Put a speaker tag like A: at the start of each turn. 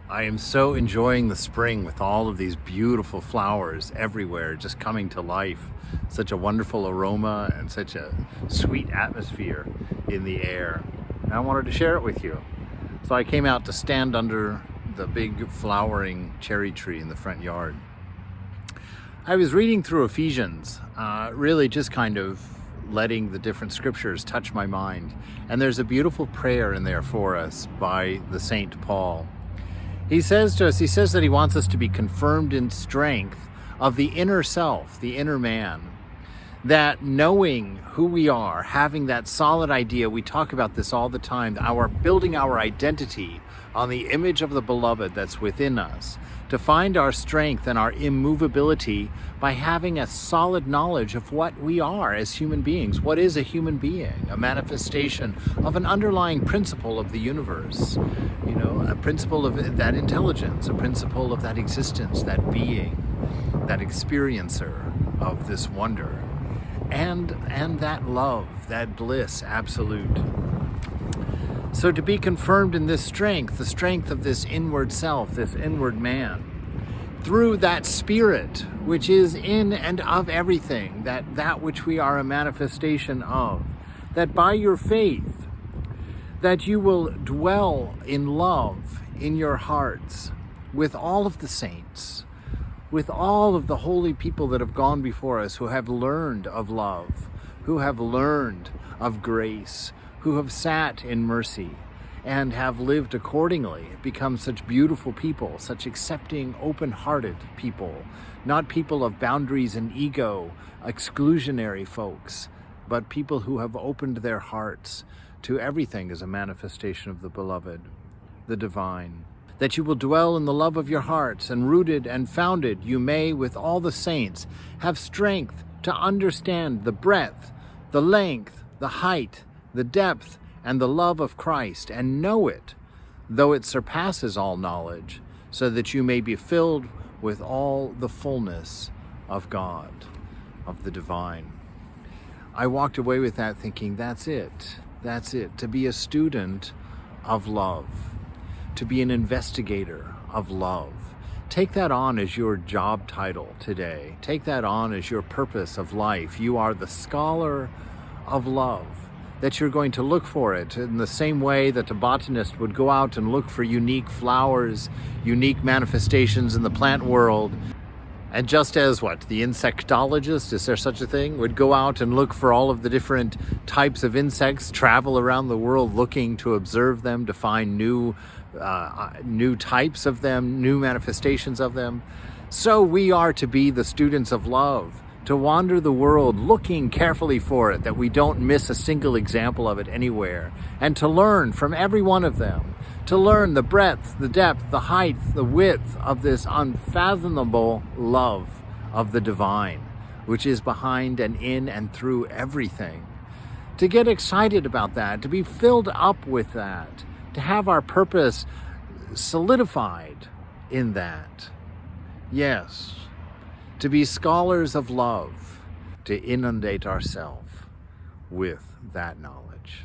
A: I am so enjoying the spring with all of these beautiful flowers everywhere, just coming to life. Such a wonderful aroma and such a sweet atmosphere in the air. And I wanted to share it with you. So I came out to stand under the big flowering cherry tree in the front yard. I was reading through Ephesians, really just kind of letting the different scriptures touch my mind. And there's a beautiful prayer in there for us by the Saint Paul. He says to us, he says that he wants us to be confirmed in strength of the inner self, the inner man. That knowing who we are, having that solid idea, we talk about this all the time, building our identity on the image of the beloved that's within us, to find our strength and our immovability by having a solid knowledge of what we are as human beings. What is a human being? A manifestation of an underlying principle of the universe, a principle of that intelligence, a principle of that existence, that being, that experiencer of this wonder, and that love, that bliss absolute. So to be confirmed in this strength, the strength of this inward self, this inward man, through that spirit which is in and of everything, that which we are a manifestation of, that by your faith, that you will dwell in love in your hearts with all of the saints, with all of the holy people that have gone before us, who have learned of love, who have learned of grace, who have sat in mercy and have lived accordingly, become such beautiful people, such accepting, open-hearted people, not people of boundaries and ego, exclusionary folks, but people who have opened their hearts to everything as a manifestation of the beloved, the divine. That you will dwell in the love of your hearts, and rooted and founded, you may, with all the saints, have strength to understand the breadth, the length, the height, the depth, and the love of Christ, and know it, though it surpasses all knowledge, so that you may be filled with all the fullness of God, of the divine. I walked away with that thinking, that's it, to be a student of love, to be an investigator of love. Take that on as your job title today. Take that on as your purpose of life. You are the scholar of love, that you're going to look for it in the same way that a botanist would go out and look for unique flowers, unique manifestations in the plant world. And just as the insectologist, is there such a thing, would go out and look for all of the different types of insects, travel around the world looking to observe them, to find new types of them, new manifestations of them. So we are to be the students of love, to wander the world looking carefully for it, that we don't miss a single example of it anywhere, and to learn from every one of them, to learn the breadth, the depth, the height, the width of this unfathomable love of the divine, which is behind and in and through everything. To get excited about that, to be filled up with that, to have our purpose solidified in that. Yes, to be scholars of love, to inundate ourselves with that knowledge.